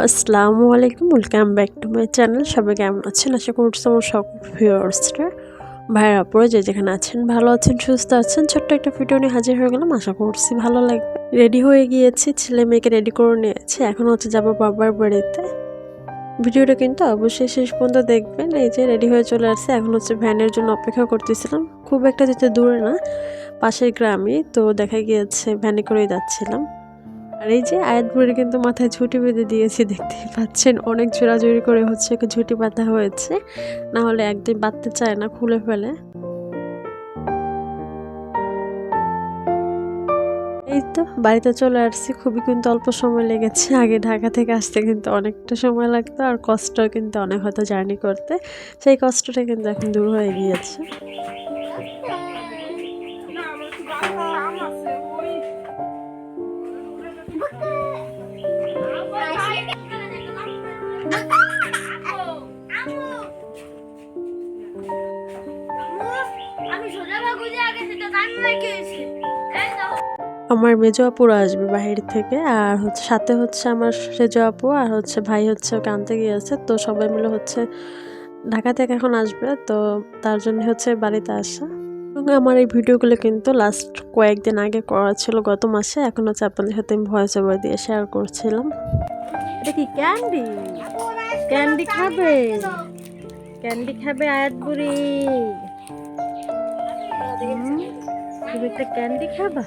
আসসালামু আলাইকুম, welcome back to my channel. সবাই কেমন আছেন? আশা করছি আমার সকল ভিউয়ার্সরা ভাইয়ের আপুরা যে যেখানে আছেন ভালো আছেন, সুস্থ আছেন। ছোট্ট একটা ভিডিও নিয়ে হাজির হয়ে গেলাম, আশা করছি ভালো লাগবে। রেডি হয়ে গিয়েছি, ছেলে মেয়েকে রেডি করে নিয়েছি, এখন হচ্ছে যাবো বাবার বাড়িতে। ভিডিওটা কিন্তু অবশ্যই শেষ পর্যন্ত দেখবেন। এই যে রেডি হয়ে চলে আসছে, এখন হচ্ছে ভ্যানের জন্য অপেক্ষা করতেছিলাম। খুব একটা যেতে দূরে না, পাশের গ্রামে, তো দেখা গিয়েছে ভ্যানে করেই যাচ্ছিলাম। আর এই যে আয়াত বুড়ি কিন্তু মাথায় ঝুঁটি বেঁধে দিয়েছি, দেখতেই পাচ্ছেন। অনেক জোরাজুরি করে হচ্ছে ঝুঁটি বাঁধা হয়েছে, না হলে একদিন বাঁধতে চায় না, খুলে ফেলে। এই তো বাড়িতে চলে আসছি, খুবই কিন্তু অল্প সময় লেগেছে। আগে ঢাকা থেকে আসতে কিন্তু অনেকটা সময় লাগতো, আর কষ্ট কিন্তু অনেক হতো জার্নি করতে। সেই কষ্টটা কিন্তু এখন দূর হয়ে গিয়েছে। আমার মেজো আপুরা আসবে বাহির থেকে, আর হচ্ছে সাথে হচ্ছে আমার সেজো আপু, আর হচ্ছে ভাই হচ্ছে ওকে আনতে গিয়েছে। তো সবাই মিলে হচ্ছে ঢাকা থেকে এখন আসবে, তো তার জন্য হচ্ছে বাড়িতে আসা। এবং আমার এই ভিডিওগুলো কিন্তু লাস্ট কয়েকদিন আগে করা ছিল, গত মাসে। এখন হচ্ছে আপনাদের সাথে আমি ভয়েস ওভার দিয়ে শেয়ার করছিলাম। এটা কি ক্যান্ডি? ক্যান্ডি খাবে? ক্যান্ডি খাবে আয়াত বুড়ি? তুমি একটা ক্যান্ডি খাবা?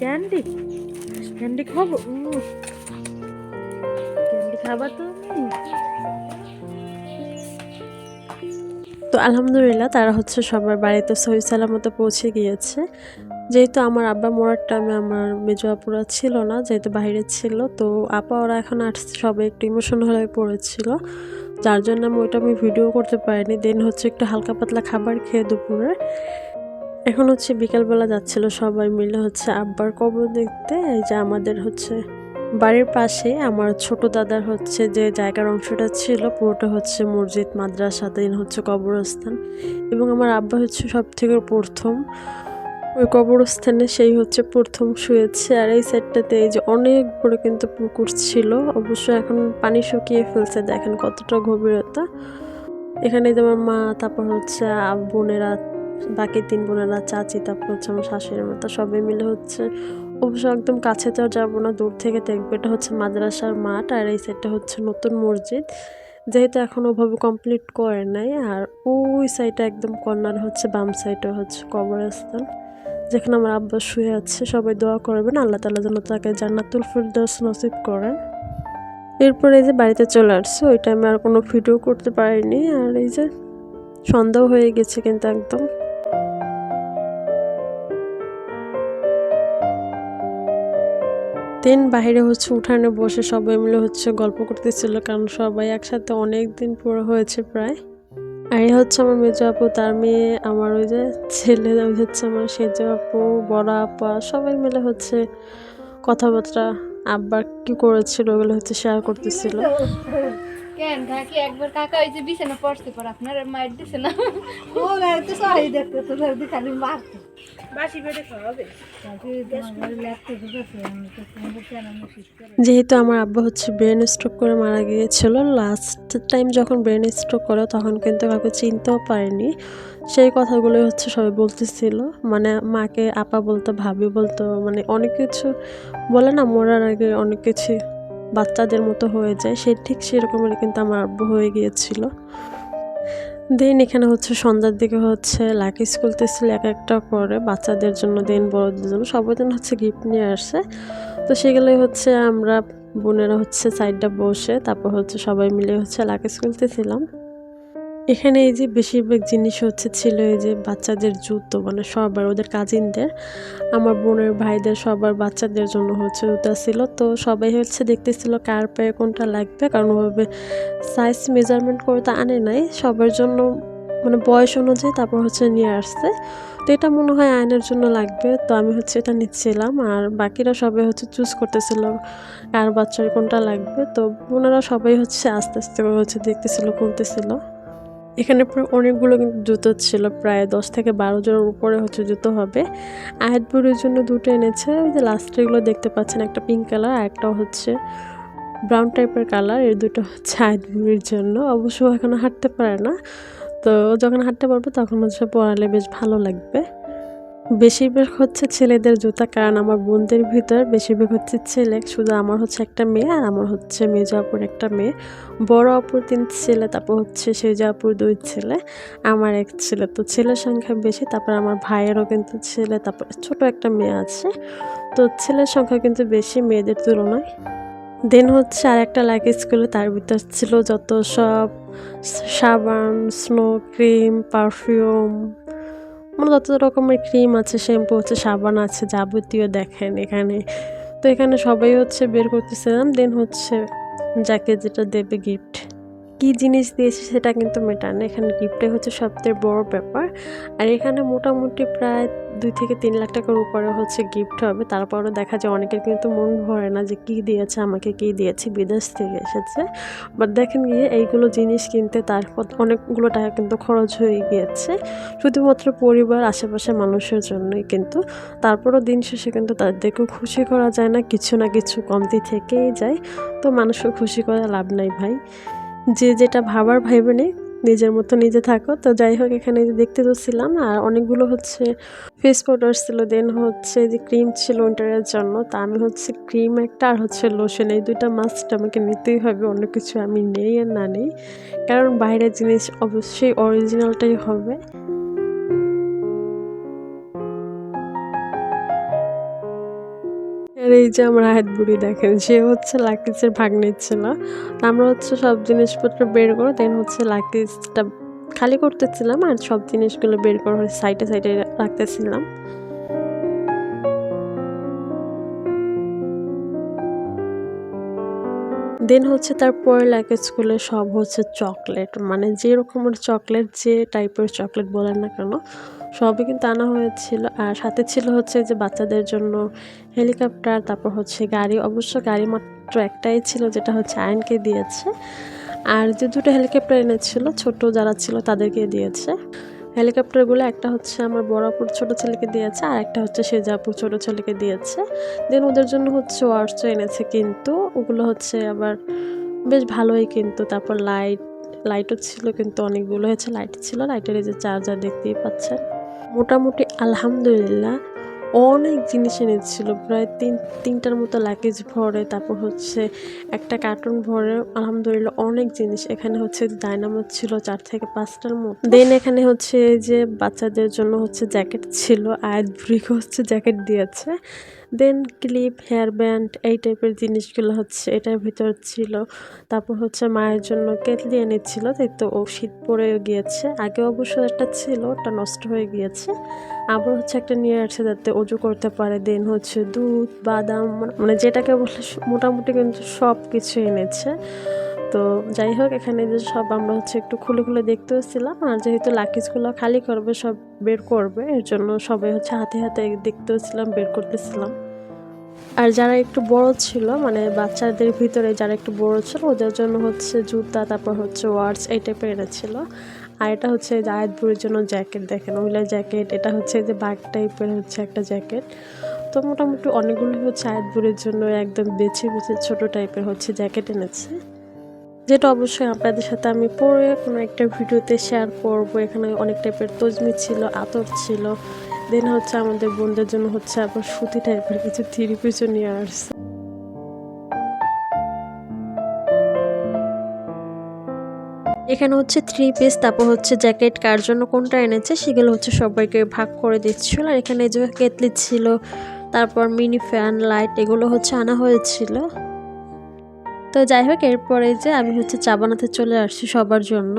ক্যান্ডি ক্যান্ডি খাবো? ক্যান্ডি খাবা তুমি? তো আলহামদুলিল্লাহ তারা হচ্ছে সবার বাড়িতে সহি সালামতে পৌঁছে গিয়েছে। যেহেতু আমার আব্বা মরার টাইমে আমার মেজো আপুরা ছিল না, যেহেতু বাইরে ছিল, তো আপা ওরা এখন আসছে, সবাই একটু ইমোশনাল হয়ে পড়েছিল, যার জন্য আমি ভিডিও করতে পারিনি। দেন হচ্ছে একটু হালকা পাতলা খাবার খেয়ে দুপুরে এখন হচ্ছে বিকালবেলা যাচ্ছিল সবাই মিলে হচ্ছে আব্বার কবর দেখতে। এই যে আমাদের হচ্ছে বাড়ির পাশে আমার ছোট দাদার হচ্ছে যে জায়গার অংশটা ছিল, পুরোটা হচ্ছে মসজিদ, মাদ্রাসা, দেন হচ্ছে কবরস্থান। এবং আমার আব্বা হচ্ছে সব থেকে প্রথম ওই কবরস্থানে, সেই হচ্ছে প্রথম শুয়েছে। আর এই সাইডটাতে এই যে অনেক বড় কিন্তু পুকুর ছিল, অবশ্য এখন পানি শুকিয়ে ফেলছে, দেখেন কতটা গভীরতা। এখানে যে আমার মা, তারপর হচ্ছে বোনেরা, বাকি 3 বোনেরা, চাচি, তারপর হচ্ছে আমার শাশুড়ির মতো সবাই মিলে হচ্ছে, অবশ্য একদম কাছে তো যাবো না, দূর থেকে দেখবো। এটা হচ্ছে মাদ্রাসার মাঠ, আর এই সাইডটা হচ্ছে নতুন মসজিদ, যেহেতু এখন ওভাবে কমপ্লিট করে নাই। আর ওই সাইডে একদম কর্নার হচ্ছে বাম সাইডে হচ্ছে কবরস্থান, যেখানে আমার আব্বা শুয়ে আছে। সবাই দোয়া করবেন আল্লাহ তাআলা যেন তাকে জান্নাতুল ফিরদৌস নসিব করেন। এরপরে এই যে বাড়িতে চলে আসছে, ওই টাইমে আর কোনো ভিডিও করতে পারিনি। আর এই যে সন্ধ্যাও হয়ে গেছে কিন্তু একদম। দিন বাহিরে হচ্ছে উঠানে বসে সবাই মিলে হচ্ছে গল্প করতেছিল, কারণ সবাই একসাথে অনেক দিন পুরো হয়েছে প্রায়। আর এই হচ্ছে আমার মেজো আপু, তার মেয়ে, আমার ওই যে ছেলে, ওই হচ্ছে আমার সেজো আপু, বড় আপা, সবাই মিলে হচ্ছে কথাবার্তা, আব্বা কি করেছিল ওগুলো হচ্ছে শেয়ার করতেছিল। কেন কাকি একবার কাকা ওই যে বিছানা পড়তে পর আপনার মাইর দিছে না ও না তো সহায় দেখতে তো সর্দি খালি মারতে বাসি বেড়ে খাওয়াবে যেহেতু আমার আব্বা হচ্ছে ব্রেন স্ট্রোক করে মারা গিয়েছিল, লাস্ট টাইম যখন ব্রেন স্ট্রোক করে তখন কিন্তু কাউকে চিনতেও পারেনি। সেই কথাগুলো হচ্ছে সবাই বলতেছিল, মানে মাকে আপা বলতো, ভাবি বলতো, মানে অনেক কিছু বলে না, মরার আগে অনেক কিছু বাচ্চাদের মতো হয়ে যায়, সে ঠিক সেরকমেরই কিন্তু আমার আব্বু হয়ে গিয়েছিল। দেন এখানে হচ্ছে সন্ধ্যার দিকে হচ্ছে লাকি স্কুল ছিল এক একটা করে বাচ্চাদের জন্য, দেন বড়দের জন্য, সবার জন্য হচ্ছে গিফট নিয়ে আসছে। তো সেগুলোই হচ্ছে আমরা বোনেরা হচ্ছে সাইডটা বসে, তারপর হচ্ছে সবাই মিলে হচ্ছে লাকি স্কুলতেছিলাম। এখানে এই যে বেশিরভাগ জিনিস হচ্ছে ছিল এই যে বাচ্চাদের জুতো, মানে সবার, ওদের কাজিনদের, আমার বোনের ভাইদের, সবার বাচ্চাদের জন্য হচ্ছে জুতা ছিল। তো সবাই হচ্ছে দেখতেছিল কার পায়ে কোনটা লাগবে, কারণ ওভাবে সাইজ মেজারমেন্ট করে তো আনে নাই সবার জন্য, মানে বয়স অনুযায়ী তারপর হচ্ছে নিয়ে আসছে। তো এটা মনে হয় আয়নের জন্য লাগবে, তো আমি হচ্ছে এটা নিচ্ছিলাম, আর বাকিরা সবাই হচ্ছে চুজ করতেছিল কার বাচ্চার কোনটা লাগবে। তো বোনেরা সবাই হচ্ছে আস্তে আস্তে করে হচ্ছে দেখতেছিল, খুলতেছিল। এখানে প্রায় অনেকগুলো কিন্তু জুতো ছিল, প্রায় 10 থেকে 12 জোড়ার উপরে হচ্ছে জুতো হবে। আয়াত বুড়ির জন্য 2টো এনেছে, ওই যে লাস্টের গুলো দেখতে পাচ্ছেন, একটা পিঙ্ক কালার আর একটা হচ্ছে ব্রাউন টাইপের কালার। এই দুটো হচ্ছে আয়াত বুড়ির জন্য। অবশ্য এখনো হাঁটতে পারে না, তো যখন হাঁটতে পারবে তখন হচ্ছে পরালে বেশ ভালো লাগবে। বেশিরভাগ হচ্ছে ছেলেদের জুতা, কারণ আমার বোনদের ভিতর বেশিরভাগ হচ্ছে ছেলে, শুধু আমার হচ্ছে একটা মেয়ে আর আমার হচ্ছে মেজো আপুর একটা মেয়ে। বড় আপুর 3 ছেলে, তারপর হচ্ছে সেজো আপুর 2 ছেলে, আমার 1 ছেলে। তো ছেলের সংখ্যা বেশি। তারপর আমার ভাইয়েরও কিন্তু ছেলে, তারপর ছোট একটা মেয়ে আছে। তো ছেলের সংখ্যা কিন্তু বেশি মেয়েদের তুলনায়। দেন হচ্ছে আর একটা লাগেজ ছিল, তার ভিতর ছিল যত সব সাবান, স্নো ক্রিম, পারফিউম, মানে যত রকমের ক্রিম আছে, শ্যাম্পু আছে, সাবান আছে, যাবতীয় দেখেন এখানে। তো এখানে সবাই হচ্ছে বের করতেছিলাম। দেন হচ্ছে যাকে যেটা দেবে গিফট, কি জিনিস দিয়েছে সেটা কিন্তু মেটার না, এখানে গিফটে হচ্ছে সবথেকে বড় ব্যাপার। আর এখানে মোটামুটি প্রায় 2 থেকে 3 লাখ টাকার উপরে হচ্ছে গিফট হবে। তারপরও দেখা যায় অনেকের কিন্তু মন ভরে না যে কি দিয়েছে, আমাকে কি দিয়েছে, বিদেশ থেকে এসেছে। বাট দেখেন গিয়ে এইগুলো জিনিস কিনতে তার অনেকগুলো টাকা কিন্তু খরচ হয়ে গিয়েছে, শুধুমাত্র পরিবার আশেপাশের মানুষের জন্যই। কিন্তু তারপরও দিন শেষে কিন্তু তাদেরকেও খুশি করা যায় না, কিছু না কিছু কমতি থেকেই যায়। তো মানুষকে খুশি করে লাভ নাই ভাই, যে যেটা ভাবার ভাইবে নেই, নিজের মতো নিজে থাকো। তো যাই হোক, এখানে দেখতে যাচ্ছিলাম আর অনেকগুলো হচ্ছে ফেস পাউডার ছিল, দেন হচ্ছে যে ক্রিম ছিল উইন্টারের জন্য। তা আমি হচ্ছে ক্রিম একটা আর হচ্ছে লোশন, এই দুইটা মাস্ট আমাকে নিতেই হবে, অন্য কিছু আমি নেই আর না নেই, কারণ বাইরের জিনিস অবশ্যই অরিজিনালটাই হবে। আর এই যে আমার আয়াত বুড়ি দেখেন, সে হচ্ছে লাকিজের ভাগ নিচ্ছিল। তো আমরা হচ্ছে সব জিনিসপত্র বের করে দেন হচ্ছে লাকিজটা খালি করতেছিলাম আর সব জিনিসগুলো বের করে সাইডে সাইডে রাখতেছিলাম। দেন হচ্ছে তারপরে লাগেজগুলো সব হচ্ছে চকলেট, মানে যে রকমের চকলেট, যে টাইপের চকলেট বলেন না কেন, সবই কিন্তু আনা হয়েছিল। আর সাথে ছিল হচ্ছে যে বাচ্চাদের জন্য হেলিকপ্টার, তারপর হচ্ছে গাড়ি। অবশ্য গাড়ি মাত্র একটাই ছিল, যেটা হচ্ছে আয়নকে দিয়েছে। আর যে দুটো হেলিকপ্টার এনেছিল ছোট যারা ছিল তাদেরকে দিয়েছে। হেলিকপ্টারগুলো একটা হচ্ছে আমার বড় আপুর ছোটো ছেলেকে দিয়েছে, আর একটা হচ্ছে সেজো আপুর ছোটো ছেলেকে দিয়েছে। দেন ওদের জন্য হচ্ছে ওয়ার্চও এনেছে, কিন্তু ওগুলো হচ্ছে আবার বেশ ভালোই। কিন্তু তারপর লাইটও ছিল, কিন্তু অনেকগুলো হচ্ছে লাইট ছিল। লাইটের এই যে চার্জার দেখতেই পাচ্ছেন। মোটামুটি আলহামদুলিল্লাহ অনেক জিনিস এনেছিল, প্রায় তিনটার মতো লাগেজ ভরে, তারপর হচ্ছে একটা কার্টুন ভরে। আলহামদুলিল্লাহ অনেক জিনিস। এখানে হচ্ছে ডায়নামো ছিল 4 থেকে 5টার মতো। দেন এখানে হচ্ছে যে বাচ্চাদের জন্য হচ্ছে জ্যাকেট ছিল, আয়াত বুড়িকে হচ্ছে জ্যাকেট দিয়েছে। দেন ক্লিপ, হেয়ার ব্যান্ড, এই টাইপের জিনিসগুলো হচ্ছে এটার ভিতর ছিল। তারপর হচ্ছে মায়ের জন্য কেতলি এনেছিল, তাই তো ও শীত পড়ে গিয়েছে। আগে অবশ্য একটা ছিল, ওটা নষ্ট হয়ে গিয়েছে। আবার হচ্ছে একটা নিয়ে আসছে যাতে অজু করতে পারে। দেন হচ্ছে দুধ, বাদাম, মানে যেটাকে বলে মোটামুটি কিন্তু সব কিছু এনেছে। তো যাই হোক, এখানে যে সব আমরা হচ্ছে একটু খুলে খুলে দেখতেছিলাম। আর যেহেতু লাকিজগুলো খালি করবে, সব বের করবে, এর জন্য সবাই হচ্ছে হাতে হাতে দেখতেছিলাম, বের করতেছিলাম। আর যারা একটু বড় ছিল, মানে বাচ্চাদের ভিতরে যারা একটু বড় ছিল, ওদের জন্য হচ্ছে জুতা, তারপর হচ্ছে ওয়াচ, এই টাইপের এনেছিল। আর এটা হচ্ছে যে আয়াত বুড়ির জন্য জ্যাকেট, দেখেন ওইলা জ্যাকেট। এটা হচ্ছে যে বাঘ টাইপের হচ্ছে একটা জ্যাকেট। তো মোটামুটি অনেকগুলো হচ্ছে আয়াত বুড়ির জন্য একদম বেছে বেছে ছোট টাইপের হচ্ছে জ্যাকেট এনেছে, যেটা অবশ্যই আপনাদের সাথে আমি পরে কোনো একটা ভিডিওতে শেয়ার করব। এখানে অনেক টাইপের তজমি ছিল, আতর ছিল। দেন হচ্ছে আমাদের বোনদের জন্য হচ্ছে আবার সুতি টাইপের কিছু থ্রি পিসও নিয়ে আসছে। এখানে হচ্ছে 3 পিস, তারপর হচ্ছে জ্যাকেট কার জন্য কোনটা এনেছে সেগুলো হচ্ছে সবাইকে ভাগ করে দিচ্ছিল। আর এখানে যে কেতলি ছিল, তারপর মিনি ফ্যান, লাইট, এগুলো হচ্ছে আনা হয়েছিল। তো যাই হোক, এরপরে যে আমি হচ্ছে চা বানাতে চলে আসছি সবার জন্য।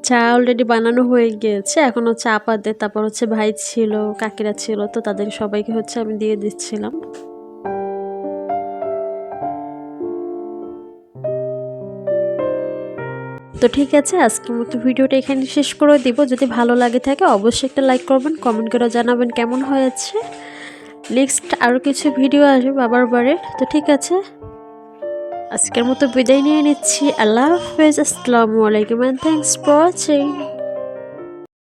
চা অলরেডি বানানো হয়ে গিয়েছে, এখন হচ্ছে আপাদের, তারপর হচ্ছে ভাই ছিল, কাকিরা ছিল, তো তাদের সবাইকে হচ্ছে আমি দিয়ে দিচ্ছিলাম। তো ঠিক আছে, আজকের মতো ভিডিওটা এখানে শেষ করে দিব। যদি ভালো লাগে থাকে অবশ্যই একটা লাইক করবেন, কমেন্ট করে জানাবেন কেমন হয়েছে। নেক্সট আরও কিছু ভিডিও আসবে বাবার বারে। তো ঠিক আছে, আজকের মতো বিদায় নিয়ে নিচ্ছি। আল্লাহ হাফেজ, আসসালামু আলাইকুম, অ্যান্ড থ্যাংকস ফর ওয়াচিং।